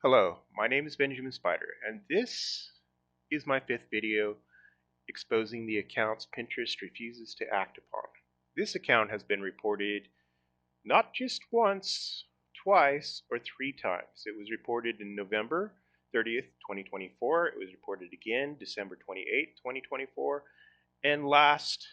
Hello, my name is Benjamin Spider, and this is my fifth video exposing the accounts Pinterest refuses to act upon. This account has been reported not just once, twice, or three times. It was reported in November 30th, 2024. It was reported again December 28th, 2024, and last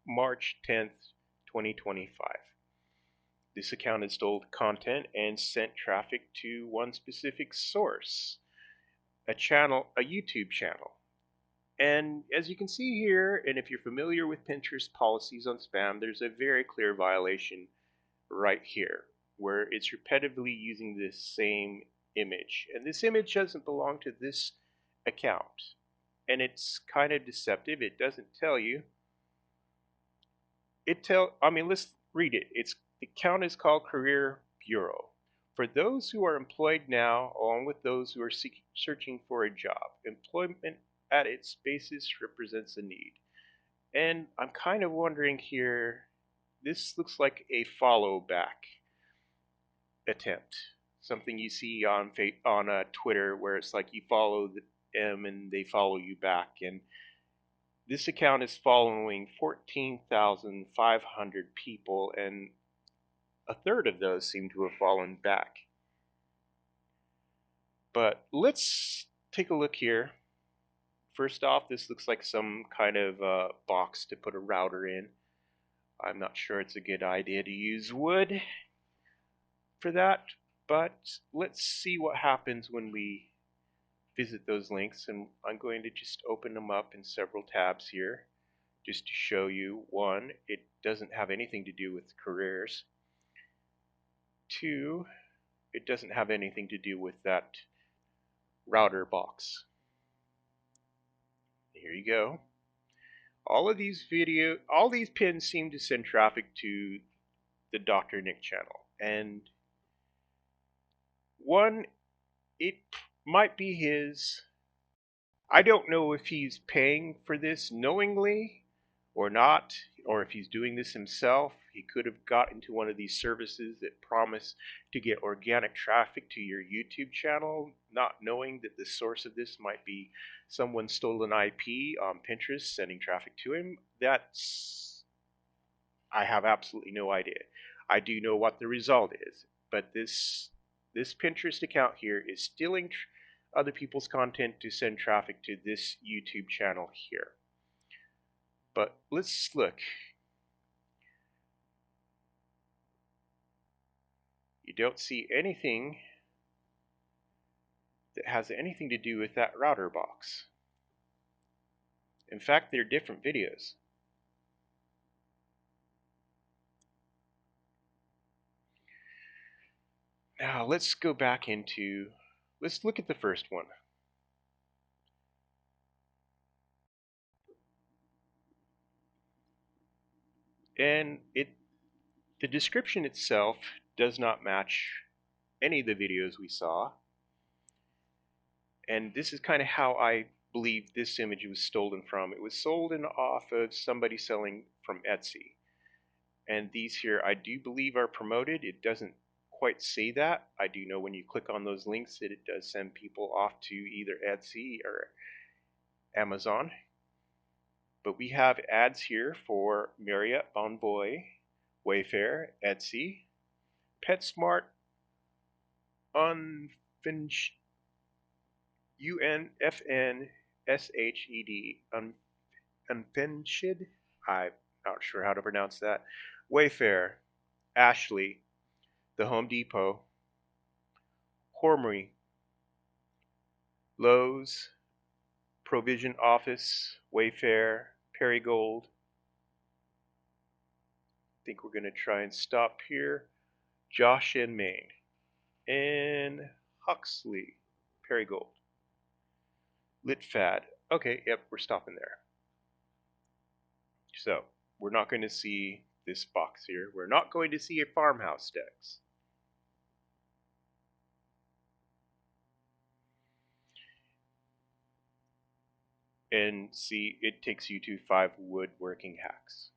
March 10th, 2025. This account has stole content and sent traffic to one specific source, a YouTube channel. And as you can see here, and if you're familiar with Pinterest policies on spam, there's a very clear violation right here where it's repetitively using this same image. And this image doesn't belong to this account. And it's kind of deceptive. It doesn't tell you. Let's read it. The account is called Career Bureau. For those who are employed now, along with those who are searching for a job, employment at its basis represents a need. And I'm kind of wondering here, this looks like a follow back attempt. Something you see on Twitter where it's like you follow them and they follow you back. And this account is following 14,500 people, and a third of those seem to have fallen back. But let's take a look here. First off, this looks like some kind of box to put a router in. I'm not sure it's a good idea to use wood for that, but let's see what happens when we visit those links. And I'm going to just open them up in several tabs here just to show you. One, it doesn't have anything to do with careers. Two, it doesn't have anything to do with that router box. Here you go. All these pins seem to send traffic to the Dr. Nick channel. And one, it might be his. I don't know if he's paying for this knowingly or not, or if he's doing this himself. He could have got into one of these services that promise to get organic traffic to your YouTube channel, not knowing that the source of this might be someone's stolen IP on Pinterest sending traffic to him. I have absolutely no idea. I do know what the result is, but this Pinterest account here is stealing other people's content to send traffic to this YouTube channel here. But let's look. You don't see anything that has anything to do with that router box. In fact, they're different videos. Now let's go back let's look at the first one. And the description itself does not match any of the videos we saw. And this is kind of how I believe this image was stolen from. It was sold off of somebody selling from Etsy. And these here I do believe are promoted. It doesn't quite say that. I do know when you click on those links that it does send people off to either Etsy or Amazon. But we have ads here for Marriott Bonvoy, Wayfair, Etsy, PetSmart, Unfinid, Unfinid, I'm not sure how to pronounce that, Wayfair, Ashley, the Home Depot, Hormry, Lowe's, Provision Office, Wayfair, Perryold. I think we're going to try and stop here. Josh in Maine, and Huxley, Perryold, Litfad. Okay, yep, we're stopping there. So we're not going to see this box here. We're not going to see a farmhouse decks. And see, it takes you to 5 woodworking hacks.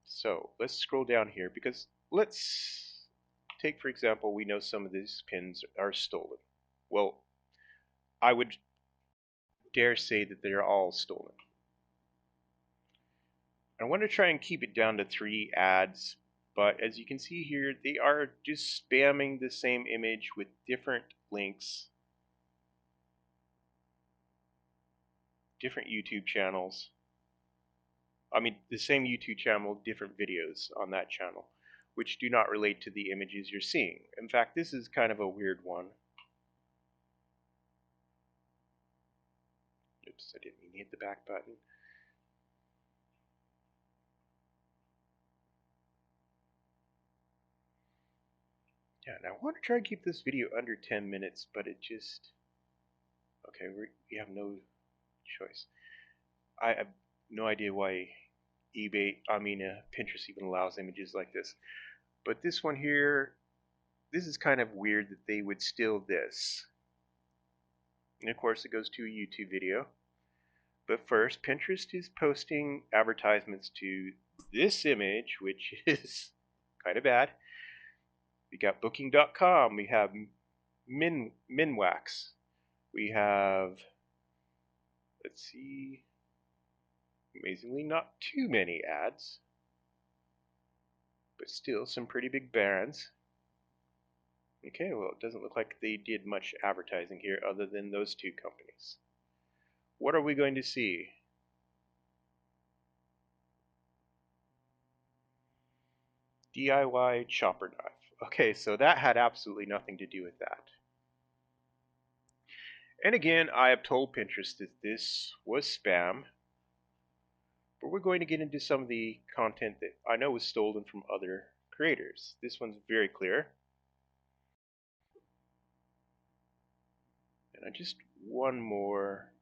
So let's scroll down here because let's take for example, we know some of these pins are stolen. Well, I would dare say that they're all stolen. I want to try and keep it down to 3 ads, but as you can see here, they are just spamming the same image with different links, different YouTube channels. I mean, the same YouTube channel, different videos on that channel, which do not relate to the images you're seeing. In fact, this is kind of a weird one. Oops, I didn't mean to hit the back button. Yeah, now I want to try and keep this video under 10 minutes, but it just... Okay, we have no choice. I have no idea why Pinterest even allows images like this. But this one here, this is kind of weird that they would steal this. And of course it goes to a YouTube video. But first, Pinterest is posting advertisements to this image, which is kind of bad. We got Booking.com, we have Minwax, we have, let's see, amazingly not too many ads, but still some pretty big brands. Okay, well, it doesn't look like they did much advertising here other than those 2 companies. What are we going to see? DIY chopper knife. Okay, so that had absolutely nothing to do with that. And again, I have told Pinterest that this was spam, but we're going to get into some of the content that I know was stolen from other creators. This one's very clear. And just one more.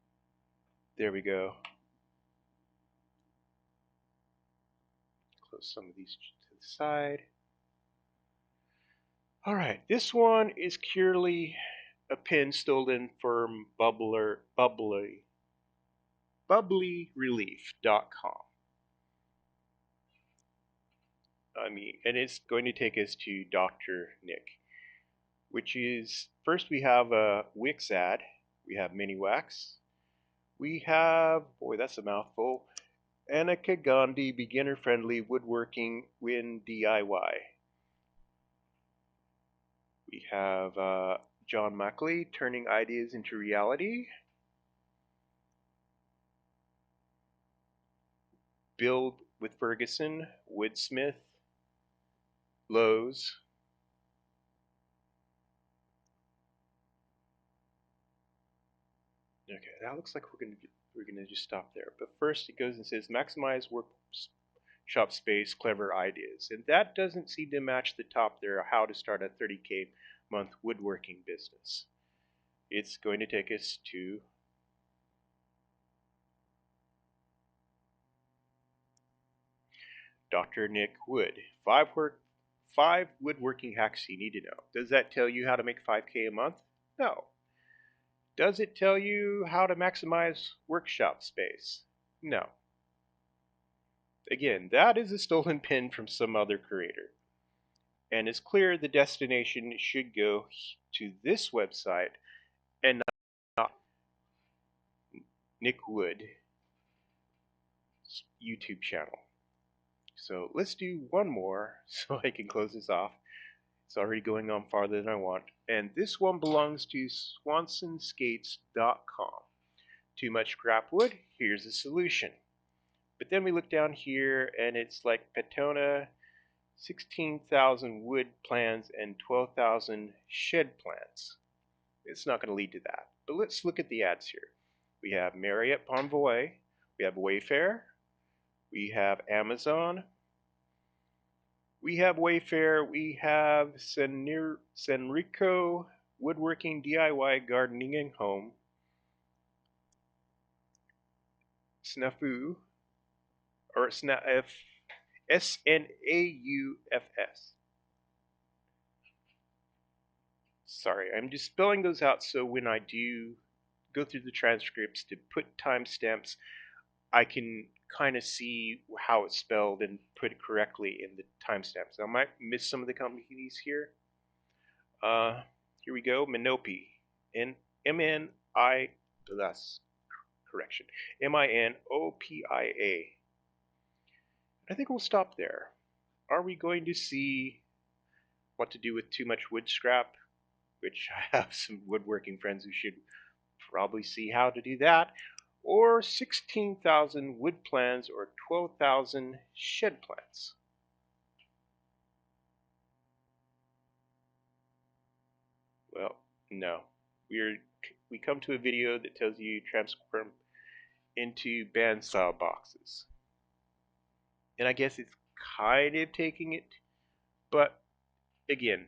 There we go. Close some of these to the side. Alright, this one is purely a pin stolen from bubblerelief.com. And it's going to take us to Dr. Nick, which is, first we have a Wix ad, we have Minwax, we have, boy that's a mouthful, Anaka Gandhi beginner-friendly woodworking win DIY. We have John Muckley turning ideas into reality. Build with Ferguson, Woodsmith, Lowe's. Okay, that looks like we're gonna just stop there. But first it goes and says maximize workshop space, clever ideas. And that doesn't seem to match the top there, how to start a 30K month woodworking business. It's going to take us to Dr. Nick Wood. 5 woodworking hacks you need to know. Does that tell you how to make 5K a month? No. Does it tell you how to maximize workshop space? No. Again, that is a stolen pin from some other creator. And it's clear the destination should go to this website and not Nick Wood's YouTube channel. So let's do one more so I can close this off. It's already going on farther than I want. And this one belongs to swansonskates.com. Too much scrap wood? Here's a solution. But then we look down here and it's like Petona, 16,000 wood plans and 12,000 shed plans. It's not going to lead to that. But let's look at the ads here. We have Marriott Bonvoy, we have Wayfair, we have Amazon, we have Wayfair, we have Sanrico, Woodworking, DIY, Gardening and Home, Snafu, or SNAUFS. Sorry, I'm just spelling those out so when I do go through the transcripts to put timestamps, I can kind of see how it's spelled and put it correctly in the timestamps. I might miss some of the companies here, Here we go. Minopia. M-N-I, that's correction. Minopia. I think we'll stop there. Are we going to see what to do with too much wood scrap? Which I have some woodworking friends who should probably see how to do that. Or 16,000 wood plans or 12,000 shed plans. Well, no. We come to a video that tells you transform into bandsaw boxes. And I guess it's kind of taking it, but again,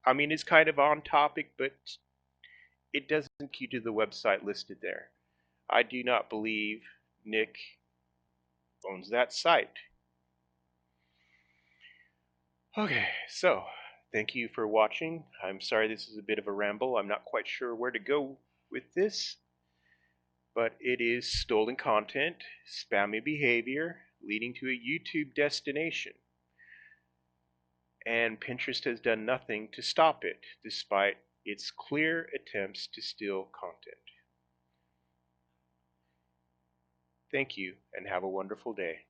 I mean, it's kind of on topic, but it doesn't link you to the website listed there. I do not believe Nick owns that site. Okay, so thank you for watching. I'm sorry this is a bit of a ramble. I'm not quite sure where to go with this, but it is stolen content, spammy behavior, leading to a YouTube destination. And Pinterest has done nothing to stop it, despite its clear attempts to steal content. Thank you, and have a wonderful day.